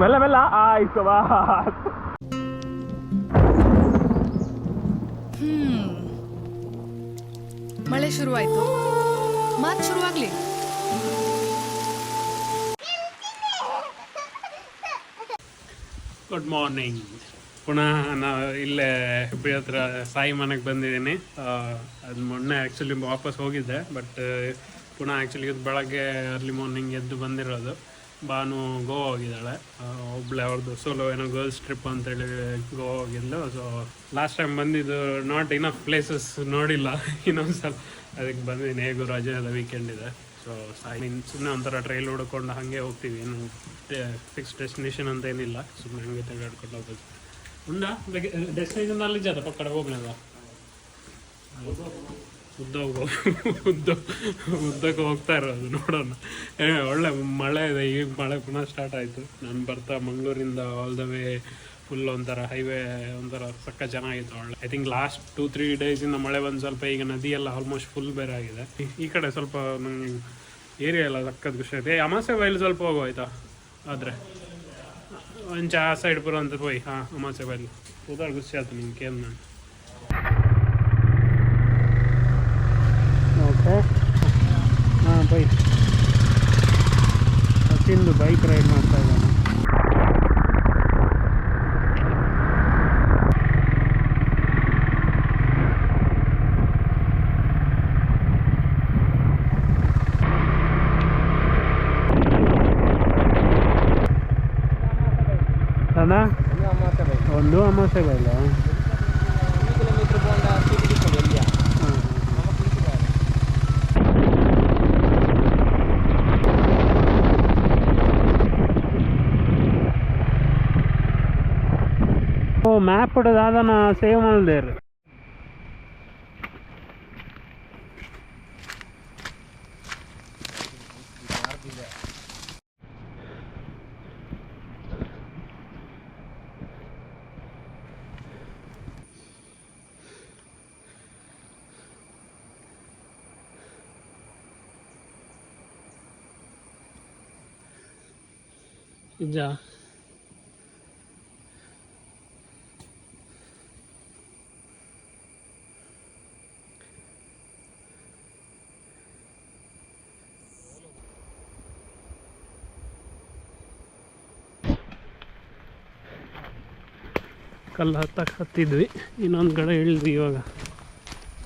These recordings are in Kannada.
ಮೆಲ್ಲ ಮೆಲ್ಲ ಆಯ್ತು ಬಾ. ಮಳೆ ಶುರುವಾಯ್ತು, ಮಾತು ಶುರುವಾಗ್ಲಿ. Good morning. ಪುನಃ ನಾವು ಇಲ್ಲೇ ಹೆಬ್ಬಿ ಹತ್ರ ಸಾಯಿ ಮನೆಗೆ ಬಂದಿದ್ದೀನಿ. ಅದು ಮೊನ್ನೆ ಆ್ಯಕ್ಚುಲಿ ವಾಪಸ್ ಹೋಗಿದ್ದೆ, ಬಟ್ ಪುನಃ ಆ್ಯಕ್ಚುಲಿ ಇದು ಬೆಳಗ್ಗೆ ಅರ್ಲಿ ಮಾರ್ನಿಂಗ್ ಎದ್ದು ಬಂದಿರೋದು. ಬಾನು ಗೋವಾ ಹೋಗಿದ್ದಾಳೆ, ಒಬ್ಳೆ ಅವ್ರದ್ದು ಸೋಲೋ ಏನೋ ಗರ್ಲ್ಸ್ ಟ್ರಿಪ್ ಅಂತೇಳಿ ಗೋವಾ ಹೋಗಿದ್ಲು. ಸೊ ಲಾಸ್ಟ್ ಟೈಮ್ ಬಂದಿದ್ದು ನಾಟ್ ಇನಫ್ ಪ್ಲೇಸಸ್ ನೋಡಿಲ್ಲ, ಇನ್ನೊಂದು ಸಲ ಅದಕ್ಕೆ ಬಂದಿದ್ದೀನಿ. ಹೇಗೂ ರಜೆ ಎಲ್ಲ ವೀಕೆಂಡ್ ಇದೆ. ಸೊ ಸಾಯಿ ಸುಮ್ಮನೆ ಒಂಥರ ಟ್ರೈಲ್ ಹುಡ್ಕೊಂಡು ಹಾಗೆ ಹೋಗ್ತೀವಿ, ಏನು ಫಿಕ್ಸ್ ಡೆಸ್ಟಿನೇಷನ್ ಅಂತ ಏನಿಲ್ಲ, ಸುಮ್ಮನೆ ಹಂಗೆ ತೆಗೆದುಕೊಂಡು ಹೋಗೋದು. ಉಂಡಾ ಡೆಸ್ಟಿನೇಷನ್ ಅಲ್ಲಿ ಜಾತ ಪಕ್ಕಡೆ ಹೋಗ್ನದ ಉದ್ದಕ್ಕೆ ಹೋಗ್ತಾ ಇರೋದು ನೋಡೋಣ. ಒಳ್ಳೆ ಮಳೆ ಇದೆ, ಈಗ ಮಳೆ ಪುನಃ ಸ್ಟಾರ್ಟ್ ಆಯಿತು. ನಾನು ಬರ್ತಾ ಮಂಗಳೂರಿಂದ ಆಲ್ ದ ವೇ ಫುಲ್ ಒಂಥರ ಹೈವೇ ಒಂಥರ ಸಕ್ಕ ಚೆನ್ನಾಗಿತ್ತು. ಒಳ್ಳೆ ಐ ಥಿಂಕ್ ಲಾಸ್ಟ್ 2-3 ಡೇಸಿಂದ ಮಳೆ ಬಂದು ಸ್ವಲ್ಪ ಈಗ ನದಿ ಎಲ್ಲ ಆಲ್ಮೋಸ್ಟ್ ಫುಲ್ ಬೇರೆ ಆಗಿದೆ. ಈ ಕಡೆ ಸ್ವಲ್ಪ ನಂಗೆ ಏರಿಯಾ ಎಲ್ಲ ಸಕ್ಕದ ಖುಷಿ ಆಯ್ತು. ಅಮಾಸೆ ಬೈಲು ಸ್ವಲ್ಪ ಹೋಗೋಯ್ತಾ ಆದರೆ ಒಂಚ ಆ ಸೈಡ್ ಬರುವಂತ ಹೋಯ್. ಹಾಂ, ಅಮಾಸೆ ಬೈಲು ಉದಾರ ಖುಷಿ ಆಯ್ತು ನಿಮ್ಗೆ ಕೇಳಿ ನಾನು. ಓಕೆ ಹಾಂ ಬೈ ತಿಂದು ಬೈಕ್ ರೈಡ್ ಮಾಡ್ತಾ ಇದ್ದಾನೆ. ಅದ ಒಂದು ಅಮಾಸೆ ಬೈಲ ಓ ಮ್ಯಾಪ್ ಇಡೋದಾದ ನಾ ಸೇವ್ ಮಾಡಿದೆ. ನಿಜ ಕಲ್ಲು ಹತ್ತಿದ್ವಿ, ಇನ್ನೊಂದು ಕಡೆ ಇಳಿದ್ವಿ. ಇವಾಗ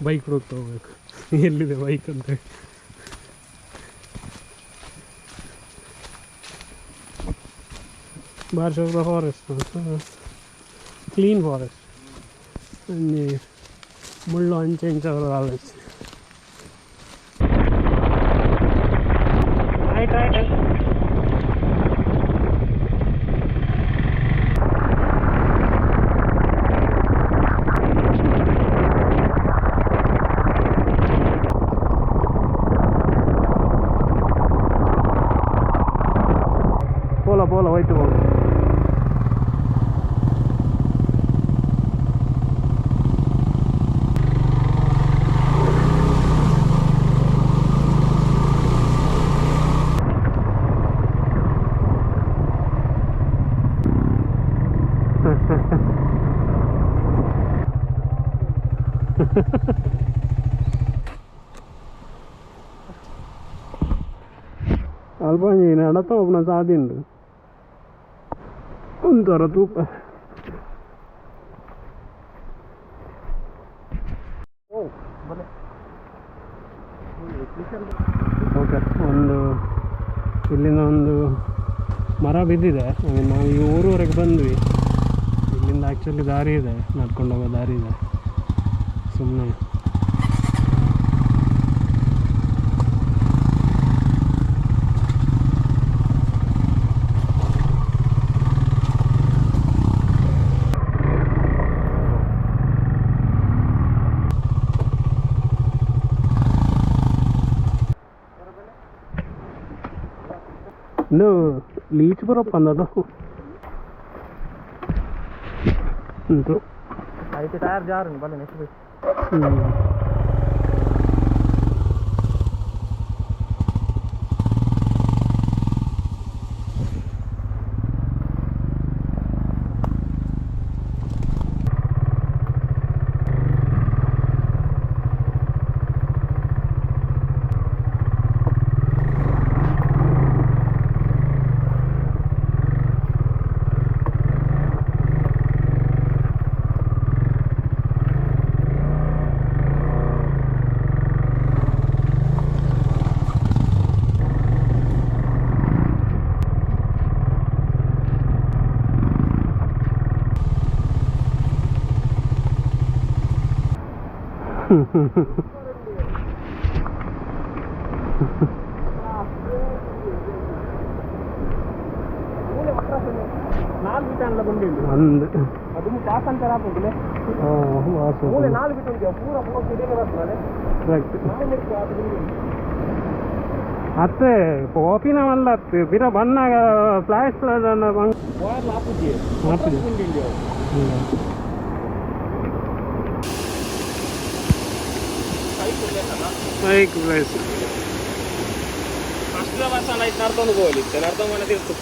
ಬೈಕ್ ಹುಡುಕ್ತಾ ಹೋಗ್ಬೇಕು, ಎಲ್ಲಿದೆ ಬೈಕ್ ಅಂತೇಳಿ. Bars of the forest, clean forest. ಮುಳ್ಳು ಅಂಚೆ ಇಂಚವರು ಆಲೋಚನೆ. ಪೋಲ ಹೋಯ್ತು ಹೋಗಿ. Albannya ini ada tau pernah saadin tuh. Untuk tuh. Oh, boleh. Okay, ಇಲ್ಲಿಂದ ಒಂದು ಮರ ಬಿದ್ದಿದೆ. ನಾವು ಈ ಊರವರೆಗೆ ಬಂದ್ವಿ. ಇಲ್ಲಿಂದ ಆ್ಯಕ್ಚುಲಿ ದಾರಿ ಇದೆ, ನಡ್ಕೊಂಡು ಹೋಗೋ ದಾರಿ ಇದೆ. ಸುಮ್ಮನೆ ಇನ್ನು ಲೀಚ್ ಬರಪ್ಪ ಅನ್ನೋದು ಉಂಟು. అయితే టైర్ జారుంది బల్ల నెక్స్ట్ పోయి. ಒಂದು ಅತ್ತೆ ಕಾಫಿನ ವಲ್ಲ ಬಿರ ಬಣ್ಣಾಗ ಫ್ಲಾಶ್ ಬೈಕ್ ಪ್ಲೇಸ್ ನಡ್ಕೊಂಡು ಹೋಗ್ಲಿಕ್ಕೆ ನಡ್ಕೊಂಡು ಮನೆ ತಿರ್ತು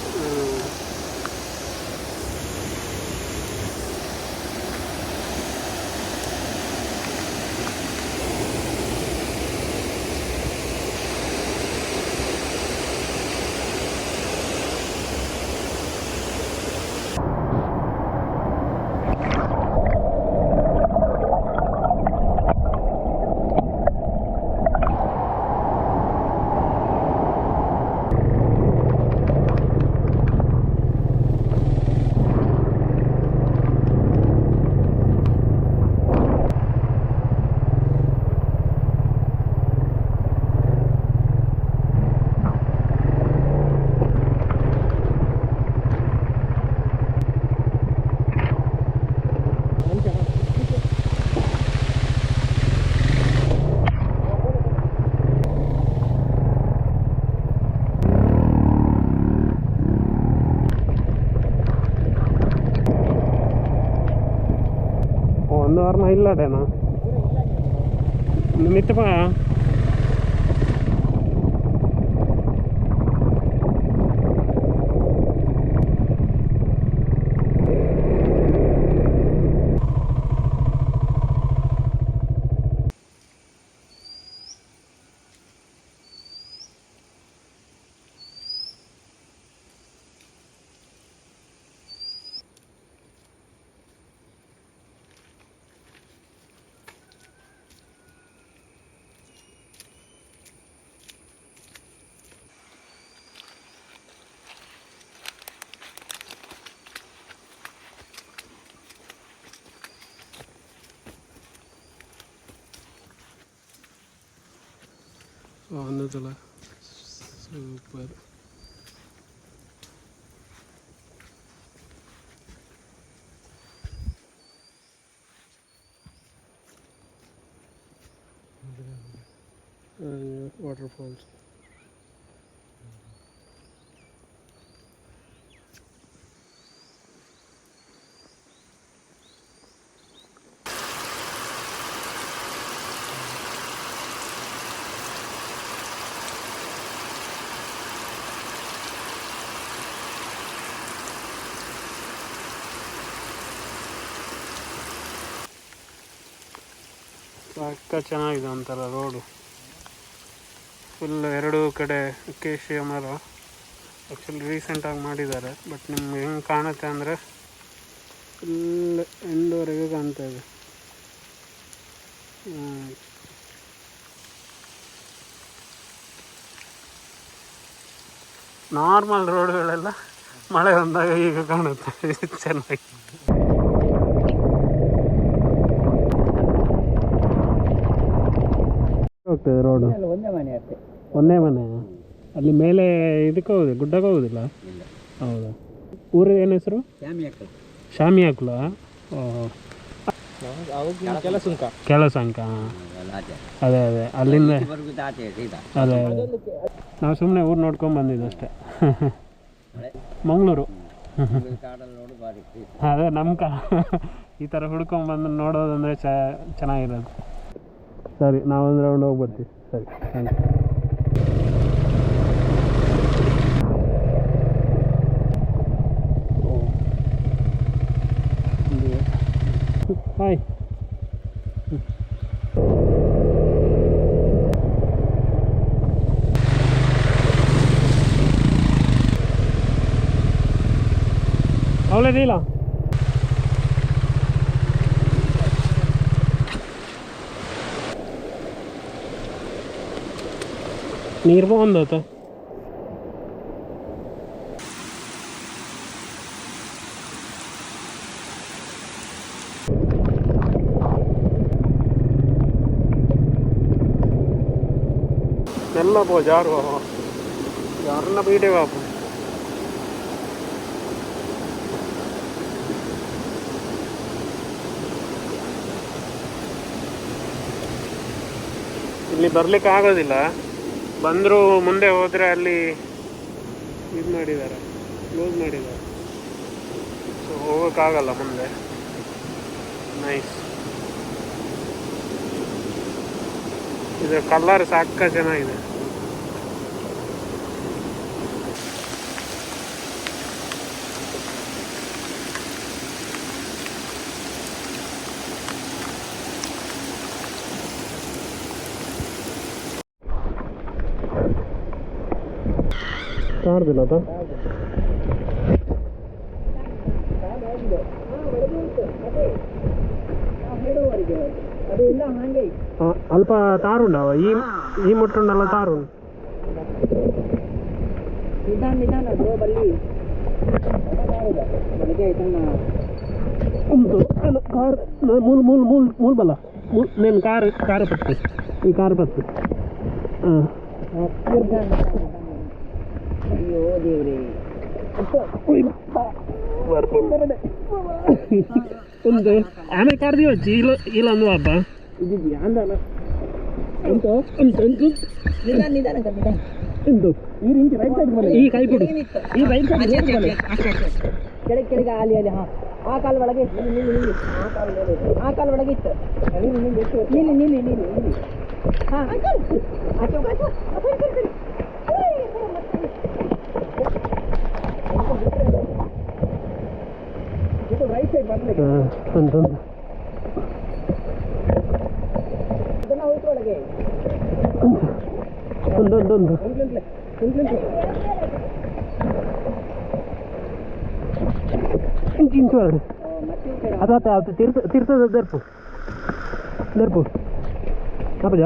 ಒಂದು ವಾರ ಇಲ್ಲಡೇನಾ ಮಿತ್ತಪ್ಪ വന്നതല്ല സൂപ്പർ വാട്ടർഫോൾസ് ಪಕ್ಕ ಚೆನ್ನಾಗಿದೆ ಒಂಥರ ರೋಡು ಫುಲ್ ಎರಡೂ ಕಡೆ ಅಕೇಶಿಯ ಮರ ಆ್ಯಕ್ಚುಲಿ ರೀಸೆಂಟಾಗಿ ಮಾಡಿದ್ದಾರೆ ಬಟ್ ನಿಮ್ಗೆ ಹೆಂಗೆ ಕಾಣುತ್ತೆ ಅಂದರೆ ಫುಲ್ ಎಂಡವರೆಗೂ ಕಾಣ್ತಾ ಇದೆ ನಾರ್ಮಲ್ ರೋಡ್ಗಳೆಲ್ಲ ಮಳೆ ಬಂದಾಗ ಈಗ ಕಾಣುತ್ತೆ ಚೆನ್ನಾಗಿ ಹೋಗ್ತದೆ ರೋಡು ಒಂದೇ ಮನೆ ಅಲ್ಲಿ ಮೇಲೆ ಇದಕ್ಕೆ ಹೋಗುದು ಗುಡ್ಡಕ್ಕೆ ಹೋಗುದಿಲ್ಲ ಹೌದಾ ಊರ ಏನು ಹೆಸರು ಶಾಮಿ ಹಾಕ್ಲ ಕೆಲಸಂಕ ಅದೇ ಅದೇ ಅಲ್ಲಿಂದ ಅದೇ ಅದೇ ನಾವು ಸುಮ್ಮನೆ ಊರು ನೋಡ್ಕೊಂಡು ಬಂದಿದ್ದು ಅಷ್ಟೇ ಮಂಗಳೂರು ಅದೇ ನಮ್ಮ ಈ ಥರ ಹುಡ್ಕೊಂಡು ಬಂದು ನೋಡೋದಂದರೆ ಚೆನ್ನಾಗಿರೋದು ಸರಿ ನಾವೊಂದು ರೌಂಡ್ ಹೋಗಿ ಬರ್ತೀವಿ ಸರಿ ಥ್ಯಾಂಕ್ ಯು ಹಾಯ್ ಅವಳೇ ನೀಲ ನೀರು ಬಂದತ ಎಲ್ಲ ಪೋ ಜಾರು ಯಾರನ್ನ ಬೀಟೆ ಬಾಪು ಇಲ್ಲಿ ಬರ್ಲಿಕ್ಕೆ ಆಗೋದಿಲ್ಲ. ಬಂದರೂ ಮುಂದೆ ಹೋದರೆ ಅಲ್ಲಿ ಇದು ಮಾಡಿದ್ದಾರೆ, ಕ್ಲೋಸ್ ಮಾಡಿದ್ದಾರೆ. ಸೊ ಹೋಗೋಕ್ಕಾಗಲ್ಲ ಮುಂದೆ. ನೈಸ್. ಇದು ಕಲರ್ ಸಾಕ ಚೆನ್ನಾಗಿದೆ. ಕಾಡ್ದಿಲ್ಲ ಅದು ಅಲ್ಪ ತಾರುಂಡವ ಈ ಮುಟ್ಟುಂಡಲ್ಲ ತಾರುಂಡು ಕಾರ್ ಮೂಲ್ ಬಲ್ಲ నేను కారు పట్టు ఈ కారు పట్టు ಅಯ್ಯೋ ದೇವ್ರಿ ಒಂದು ಆಮೇಲೆ ಕಾರ್ದಿ వచ్చి ఇలా ఉంది అబ్బా ఇది ధ్యాన ಎಂತ ಎಂತ ಎಂತ ನಿಧಾನ ನಿಧಾನ ನಿಧಾನ ಎಂತ ಈ ರಿಂಚ್ ರೈಟ್ ಸೈಡ್ ಬನ್ನಿ ಈ ಕೈ ಬಿಡು ಈ ರೈಟ್ ಸೈಡ್ ಕೆಳಗೆ ಕೆಳಗೆ ಅಲ್ಲಿ ಅಲ್ಲಿ ಹಾ ಆ ಕಾಲ್ ಒಳಗೆ ನಿಲ್ಲಿ ಆ ಕಾಲ್ ಒಳಗೆ ಇತ್ತು ನಿಲ್ಲಿ ಹಾ ಆಚೆ ಇದು ರೈಟ್ ಸೈಡ್ ಬರ್ಲಿಕ್ಕೆ ಅಂತ ಇದನ್ನ ಹೋಯ್ತು ಒಳಗೆ ಒಂದು ಇಂಚು ಅದು ತೀರ್ಥದ ದರ್ಪು ಅಪ್ಪಜ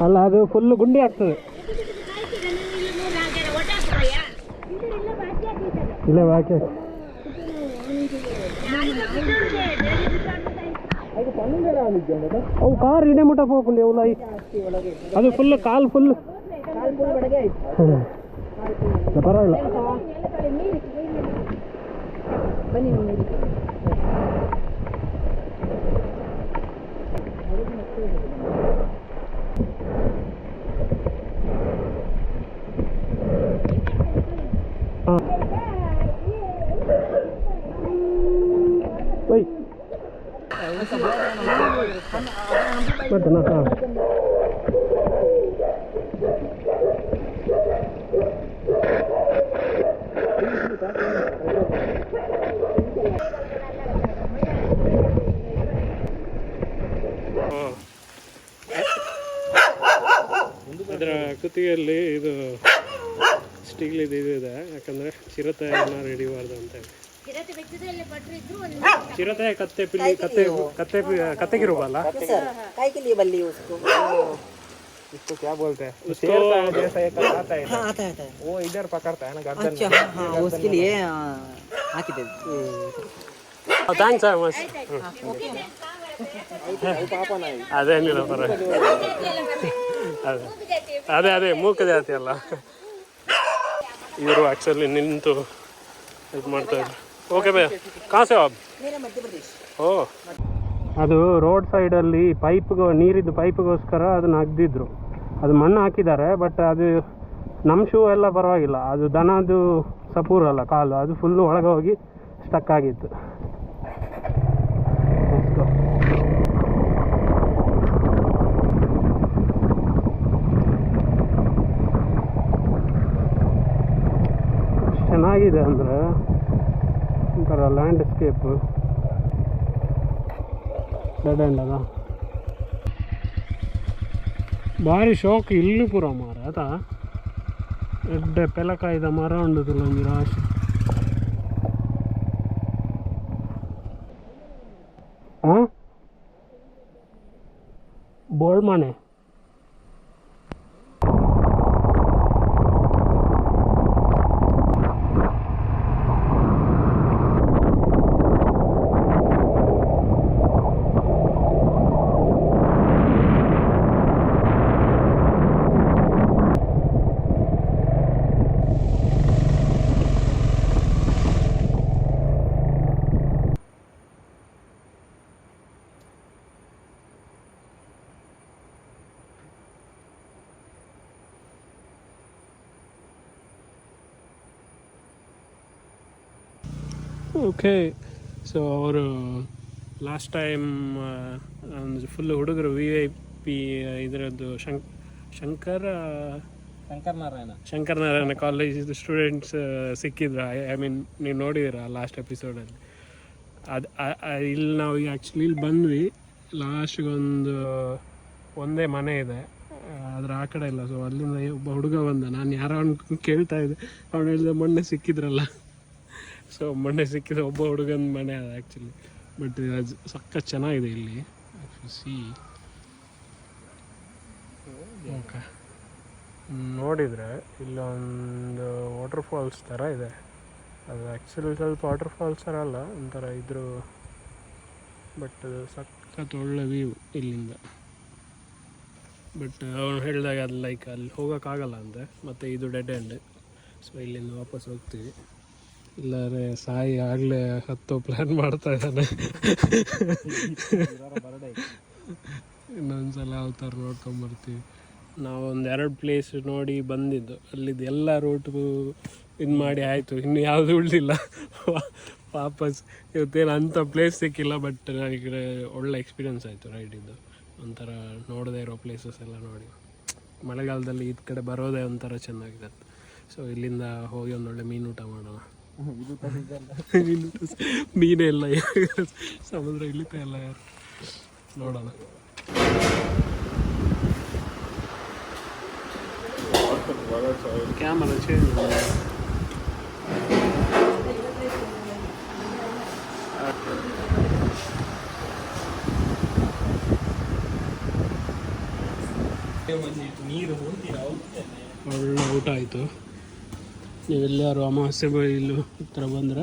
ಅಲ್ಲ ಅದು ಫುಲ್ ಗುಂಡಿ ಆಗ್ತದೆ. ಇಲ್ಲ ಬಾಕಿ ಅವು ಕಾರ್ ಇಡೆ ಮುಟ್ಟ ಹೋಗ್ಕೊಂಡು ಅವಲ್ಲ ಅದು ಫುಲ್ ಕಾಲು ಫುಲ್ ಪರವಾಗಿಲ್ಲ. Betul nak. ಅದರ ಕುತ್ತಿಗೆಯಲ್ಲಿ ಇದು ಸ್ಟೀಲ್ ಇದು ಇದೆ, ಯಾಕಂದರೆ ಚಿರತೆ ಎಲ್ಲ ರೆಡಿ ಮಾಡ್ದು ಅಂತ ಹೇಳಿ. चिरता है कत्ते पिल्ली कत्ते काय के लिए बल्ली उसको इसको क्या बोलते हैं? उसको जैसा एक आता है। हाँ आता है वो इधर पकड़ता है ना गर्दन अच्छा हाँ उसके लिए ಹಾಕಿದೆ ಥ್ಯಾಂಕ್ಸ್ ಮಸ್ ಅದೇನಿಲ್ಲ ಪರ ಅದೇ ಮೂಕ ಜಾತಿ ಅಲ್ಲ. ಇವರು ಆ್ಯಕ್ಚುಲಿ ನಿಂತು ಇದು ಮಾಡ್ತಾಯಿದ್ರು. ಓಕೆ ಭಯ ಕಾಸೆ ಆಬ್ ಓ ಅದು ರೋಡ್ ಸೈಡಲ್ಲಿ ನೀರಿದ್ದು ಪೈಪ್ಗೋಸ್ಕರ ಅದನ್ನು ಅಗ್ದಿದ್ರು. ಅದು ಮಣ್ಣು ಹಾಕಿದ್ದಾರೆ, ಬಟ್ ಅದು ನಮ್ಮ ಶೂ ಎಲ್ಲ ಪರವಾಗಿಲ್ಲ, ಅದು ದನದು ಸಪೂರಲ್ಲ ಕಾಲು, ಅದು ಫುಲ್ಲು ಒಳಗೆ ಹೋಗಿ ಸ್ಟಕ್ ಆಗಿತ್ತು. ಚೆನ್ನಾಗಿದೆ ಅಂದರೆ ಒಂಥರ ಲ್ಯಾಂಡ್ಸ್ಕೇಪ್ ಡೆಡ್ ಎಂಡ್ ಅದ ಭಾರಿ ಶೋಕ್ ಇಲ್ಲಿ ಪೂರ ಮಾರ ಆತ ಎಡ್ಡೆ ಪೆಲಕಾಯ್ದ ಮರ ಉಂಡುದಿಲ್ಲ ಒಂದು ರಾಶಿ. ಹಾಂ ಬೋಳ್ ಮನೆ ಓಕೆ. ಸೊ ಅವರು ಲಾಸ್ಟ್ ಟೈಮ್ ಒಂದು ಫುಲ್ ಹುಡುಗರು VIP ಇದರದ್ದು ಶಂಕರನಾರಾಯಣ ಕಾಲೇಜ್ ಸ್ಟೂಡೆಂಟ್ಸ್ ಸಿಕ್ಕಿದ್ರು. ಐ ಮೀನ್ ನೀವು ನೋಡಿದ್ದೀರಾ ಲಾಸ್ಟ್ ಎಪಿಸೋಡಲ್ಲಿ. ಇಲ್ಲಿ ನಾವು ಈಗ ಆ್ಯಕ್ಚುಲಿ ಇಲ್ಲಿ ಬಂದ್ವಿ. ಲಾಸ್ಟ್ಗೊಂದು ಒಂದೇ ಮನೆ ಇದೆ, ಅದ್ರ ಆ ಕಡೆ ಇಲ್ಲ. ಸೊ ಅಲ್ಲಿಂದ ಒಬ್ಬ ಹುಡುಗ ಬಂದ. ನಾನು ಯಾರೋ ಅವ್ನು ಕೇಳ್ತಾ ಇದ್ದೆ, ಅವ್ನು ಹೇಳಿದ ಮೊನ್ನೆ ಸಿಕ್ಕಿದ್ರಲ್ಲ. ಸೊ ಮೊನ್ನೆ ಸಿಕ್ಕಿದ ಒಬ್ಬ ಹುಡುಗನ ಮನೆ ಅದು ಆ್ಯಕ್ಚುಲಿ. ಬಟ್ ಅದು ಸಖತ್ ಚೆನ್ನಾಗಿದೆ ಇಲ್ಲಿ ಸಿ. ಓಕೆ, ನೋಡಿದರೆ ಇಲ್ಲೊಂದು ವಾಟರ್ ಫಾಲ್ಸ್ ಥರ ಇದೆ. ಅದು ಆ್ಯಕ್ಚುಲಿ ಸ್ವಲ್ಪ ವಾಟರ್ ಫಾಲ್ಸ್ ಥರ ಅಲ್ಲ, ಒಂಥರ ಇದ್ರು. ಬಟ್ ಸಖತ್ ಒಳ್ಳೆ ವ್ಯೂ ಇಲ್ಲಿಂದ. ಬಟ್ ಅವನು ಹೇಳಿದಾಗ ಅದು ಲೈಕ್ ಅಲ್ಲಿ ಹೋಗೋಕ್ಕಾಗಲ್ಲ ಅಂದೆ, ಮತ್ತು ಇದು ಡೆಡ್ ಎಂಡ್. ಸೊ ಇಲ್ಲಿಂದ ವಾಪಸ್ ಹೋಗ್ತೀವಿ. ಇಲ್ಲಾರೆ ಸಾಯಿ ಆಗಲೇ ಹತ್ತೋ ಪ್ಲ್ಯಾನ್ ಮಾಡ್ತಾ ಇದ್ದಾನೆ. ಇನ್ನೊಂದ್ಸಲ ಯಾವ ಥರ ನೋಡ್ಕೊಂಬರ್ತೀವಿ. ನಾವು ಒಂದೆರಡು ಪ್ಲೇಸ್ ನೋಡಿ ಬಂದಿದ್ದು. ಅಲ್ಲಿದ್ದು ಎಲ್ಲ ರೂಟ್ಗೂ ಇದು ಮಾಡಿ ಆಯಿತು, ಇನ್ನು ಯಾವುದು ಉಳಿದಿಲ್ಲ. ವಾಪಸ್ ಇವತ್ತೇನು ಅಂಥ ಪ್ಲೇಸ್ ಸಿಕ್ಕಿಲ್ಲ. ಬಟ್ ನನಗೆ ಒಳ್ಳೆ ಎಕ್ಸ್ಪೀರಿಯನ್ಸ್ ಆಯಿತು ರೈಡಿದ್ದು. ಒಂಥರ ನೋಡದೇ ಇರೋ ಪ್ಲೇಸಸ್ ಎಲ್ಲ ನೋಡಿ. ಮಳೆಗಾಲದಲ್ಲಿ ಈ ಕಡೆ ಬರೋದೇ ಒಂಥರ ಚೆನ್ನಾಗಿದೆ. ಸೊ ಇಲ್ಲಿಂದ ಹೋಗಿ ಒಂದೊಳ್ಳೆ ಮೀನು ಊಟ ಮಾಡೋಣ. ಮೀನೇ ಇಲ್ಲ, ಸಮುದ್ರ ಇಳಿತಾ ಇಲ್ಲ ಯಾರು, ನೋಡೋಣ. ಕ್ಯಾಮರಾ ಚೇಂಜ್ ಒಳ್ಳೆ ಊಟ ಆಯಿತು. ನೀವೆಲ್ಲರೂ ಅಮಾವಾಸ್ಯೆ ಇಲ್ಲೂ ಹತ್ರ ಬಂದರೆ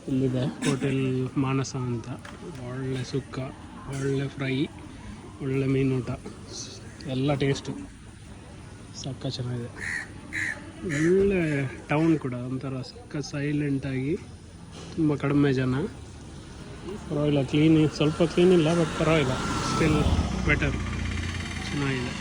ಇಲ್ಲಿದೆ ಹೋಟೆಲ್ ಮಾನಸ ಅಂತ. ಒಳ್ಳೆ ಸುಕ್ಕ, ಒಳ್ಳೆ ಫ್ರೈ, ಒಳ್ಳೆ ಮೀನೂಟ, ಎಲ್ಲ ಟೇಸ್ಟು ಸಕ್ಕ ಚೆನ್ನಾಗಿದೆ. ಒಳ್ಳೆ ಟೌನ್ ಕೂಡ ಒಂಥರ ಸಕ್ಕ ಸೈಲೆಂಟಾಗಿ, ತುಂಬ ಕಡಿಮೆ ಜನ. ಪರವಾಗಿಲ್ಲ, ಸ್ವಲ್ಪ ಕ್ಲೀನ್ ಇಲ್ಲ, ಬಟ್ ಪರವಾಗಿಲ್ಲ, ಸ್ಟಿಲ್ ಬೆಟರ್, ಚೆನ್ನಾಗಿದೆ.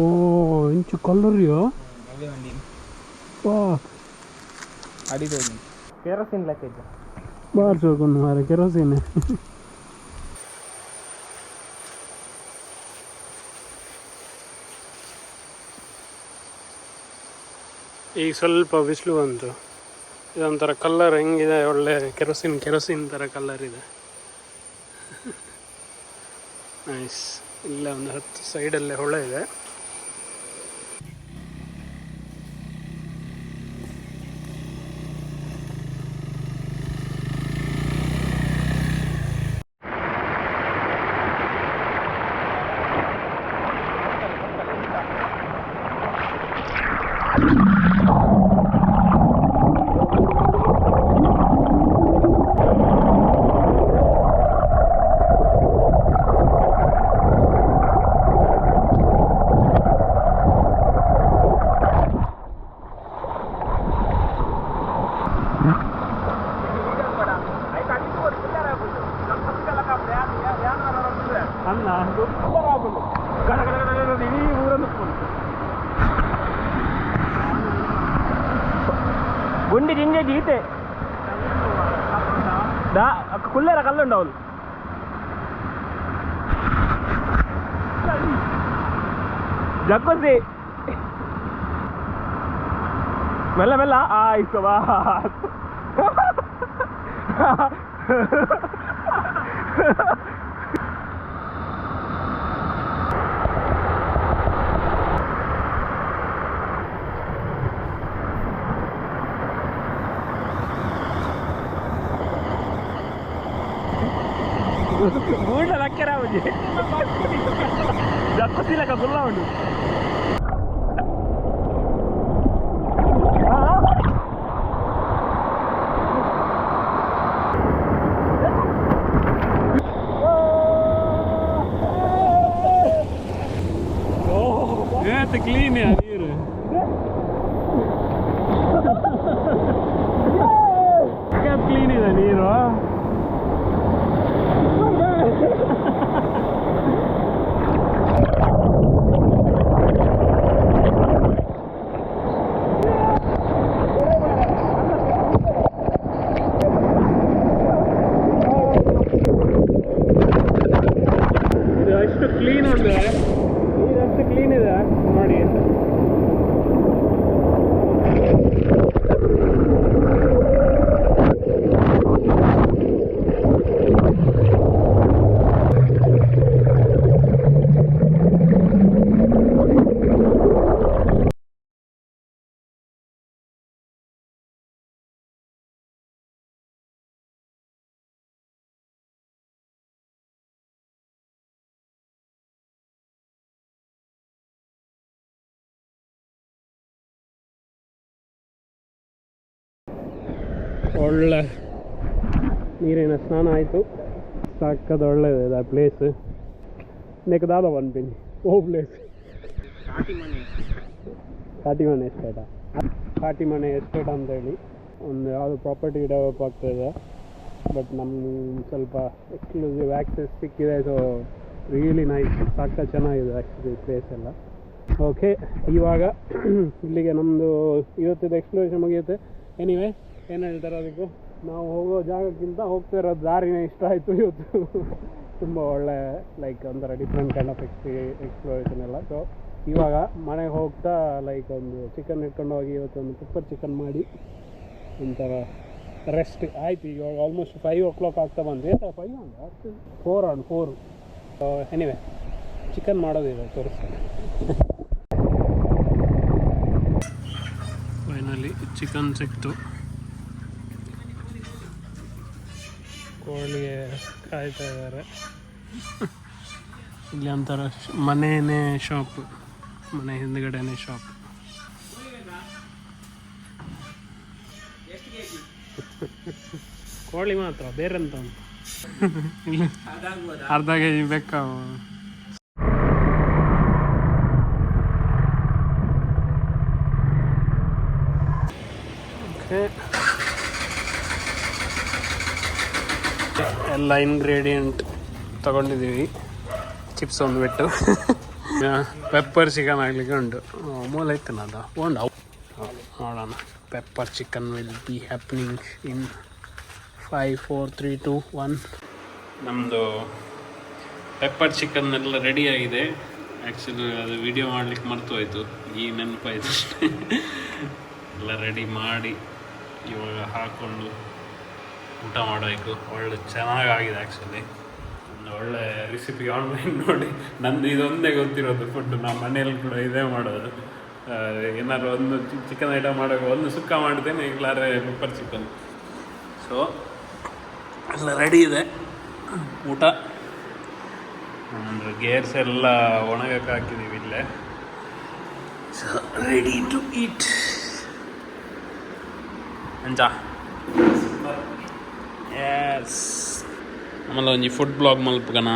ಓ ಇಂಚು ಕಲ್ಲರಿಯೋ ಕೆರೋಸಿನ್ ಲೆಕ್ಕ ಬಾರ್ಸೋಕೊಂಡು ಮಾರ ಕೆರೋಸಿನ್. ಈಗ ಸ್ವಲ್ಪ ಬಿಸಿಲು ಬಂತು. ಇದೊಂಥರ ಕಲ್ಲರ್ ಹೆಂಗಿದೆ, ಒಳ್ಳೆ ಕೆರೋಸಿನ್ ಥರ ಕಲ್ಲರ್ ಇದೆ. ನೈಸ್. ಇಲ್ಲ ಒಂದು 10 ಸೈಡಲ್ಲೇ ಹೊಳೆ ಇದೆ. గుండి జింజే గీతే దా కుళ్ళేరా కళ్ళు ఉండవు. జక్కొసి మెల్ల మెల్ల ఇస్తావా? గూళ్ళ లక్కరా ఉంది జక్కుసీలక గుల్లా ఉండు. ಎಷ್ಟು ಕ್ಲೀನ್ ನೀರು. ಕ್ಲೀನ್ ಇದೆ ನೀರು. ಇದು ಎಷ್ಟು ಕ್ಲೀನ್ ಇದೆ, ನೀರು ಎಷ್ಟು ಕ್ಲೀನ್ ಇದೆ ನೋಡಿ. ಒಳ್ಳೆ ನೀರಿನ ಸ್ನಾನ ಆಯಿತು. ಸಕ್ಕದ ಒಳ್ಳೆಯದು ಆ ಪ್ಲೇಸ್. ನೆಕ್ ದಾದ ಬಂದ್ಬಿನಿ ಓ ಪ್ಲೇಸ್ ಕಾಟಿಮನೆ ಎಸ್ಟೇಟಾ. ಕಾಟಿಮನೆ ಎಸ್ಟೇಟ್ ಅಂತೇಳಿ ಒಂದು ಯಾವುದು ಪ್ರಾಪರ್ಟಿ ಡೆವಲಪ್ ಆಗ್ತಾಯಿದೆ. ಬಟ್ ನಮ್ಗೆ ಸ್ವಲ್ಪ ಎಕ್ಸ್ಕ್ಲೂಸಿವ್ ಆ್ಯಕ್ಸೆಸ್ ಸಿಕ್ಕಿದೆ. ಸೊ ರಿಯಲಿ ನೈಸ್, ಸಾಕ ಚೆನ್ನಾಗಿದೆ ಆ್ಯಕ್ಚುಲಿ ಪ್ಲೇಸ್ ಎಲ್ಲ. ಓಕೆ, ಇವಾಗ ಇಲ್ಲಿಗೆ ನಮ್ಮದು ಇವತ್ತಿದ್ದು ಎಕ್ಸ್ಪ್ಲೋರೇಷನ್ ಮುಗಿಯುತ್ತೆ. ಎನಿವೆ, ಏನು ಹೇಳ್ತಾರೆ ಅದಕ್ಕೂ, ನಾವು ಹೋಗೋ ಜಾಗಕ್ಕಿಂತ ಹೋಗ್ತಾ ಇರೋ ದಾರಿನೇ ಇಷ್ಟ ಆಯಿತು ಇವತ್ತು. ತುಂಬ ಒಳ್ಳೆ ಲೈಕ್ ಒಂಥರ ಡಿಫ್ರೆಂಟ್ ಕೈಂಡ್ ಆಫ್ ಎಕ್ಸ್ಪ್ಲೋರೇಷನ್ ಎಲ್ಲ. ಸೊ ಇವಾಗ ಮನೆಗೆ ಹೋಗ್ತಾ ಲೈಕ್ ಒಂದು ಚಿಕನ್ ಇಟ್ಕೊಂಡು ಹೋಗಿ ಇವತ್ತೊಂದು ಪೆಪ್ಪರ್ ಚಿಕನ್ ಮಾಡಿ ಒಂಥರ ರೆಸ್ಟ್ ಆಯಿತು. ಇವಾಗ ಆಲ್ಮೋಸ್ಟ್ 5 o'clock ಆಗ್ತಾ ಬಂದ್ವಿ. 5 ಅಂದ್ರೆ 4 ಸೊ ಎನಿವೆ ಚಿಕನ್ ಮಾಡೋದಿದೆ ತೋರಿಸ್ತೀನಿ. ಫೈನಲಿ ಚಿಕನ್ ಸಿಕ್ತು. ಕೋಳಿಗೆ ಕಾಯ್ತಾ ಇದ್ದಾರೆ. ಇಲ್ಲಿ ಒಂಥರ ಮನೆಯೇ ಶಾಪ್, ಮನೆ ಹಿಂದ್ಗಡೆನೇ ಶಾಪ್. ಕೋಳಿ ಮಾತ್ರ, ಬೇರೆಂತ ಇಲ್ಲಿ ಅರ್ಧ ಕೆಜಿ ಬೇಕಾ. ಓಕೆ, ಎಲ್ಲ ಇಂಗ್ರೀಡಿಯೆಂಟ್ ತಗೊಂಡಿದ್ದೀವಿ. ಚಿಪ್ಸ್ ಒಂದು ಬಿಟ್ಟು ಪೆಪ್ಪರ್ ಚಿಕನ್ ಆಗಲಿಕ್ಕೆ ಉಂಟು. ಮೂಲ ಇತ್ತನ ಅದು ಉಂಡು ನೋಡೋಣ. Pepper chicken will be happening in 5 4 3 2 1. ನಮ್ಮದು ಪೆಪ್ಪರ್ ಚಿಕನ್ ಎಲ್ಲ ರೆಡಿಯಾಗಿದೆ. ಆ್ಯಕ್ಚುಲಿ ಅದು ವಿಡಿಯೋ ಮಾಡಲಿಕ್ಕೆ ಮರ್ತು ಹೋಯಿತು, ಈ ನೆನಪಾಯಿತು ಅಷ್ಟೇ. ಎಲ್ಲ ರೆಡಿ ಮಾಡಿ ಇವಾಗ ಹಾಕ್ಕೊಂಡು ಊಟ ಮಾಡಬೇಕು. ಒಳ್ಳೆ ಚೆನ್ನಾಗಾಗಿದೆ ಆ್ಯಕ್ಚುಲಿ. ಒಂದು ಒಳ್ಳೆ ರೆಸಿಪಿ ಆನ್ಲೈನ್ ನೋಡಿ. ನಂದು ಇದೊಂದೇ ಗೊತ್ತಿರೋದು ಫುಡ್. ನಮ್ಮ ಮನೆಯಲ್ಲಿ ಕೂಡ ಇದೇ ಮಾಡೋದು. ಏನಾದ್ರು ಒಂದು ಚಿಕನ್ ಐಟಮ್ ಮಾಡೋಕೆ ಒಂದು ಸುಕ್ಕ ಮಾಡ್ತೇನೆ, ಇಲ್ಲಾರೆ ಪೆಪ್ಪರ್ ಚಿಕನ್. ಸೊ ಎಲ್ಲ ರೆಡಿ ಇದೆ ಊಟ. ಅಂದರೆ ಗೇರ್ಸ್ ಎಲ್ಲ ಒಣಗಕ್ಕೆ ಹಾಕಿದ್ದೀವಿ ಇಲ್ಲೇ. So ready to eat. ಅಂಜಾ ಎಸ್ ಆಮೇಲೆ ಒಂಜಿ ಫುಡ್ ಬ್ಲಾಗ್ ಮಲ್ಪಗನ.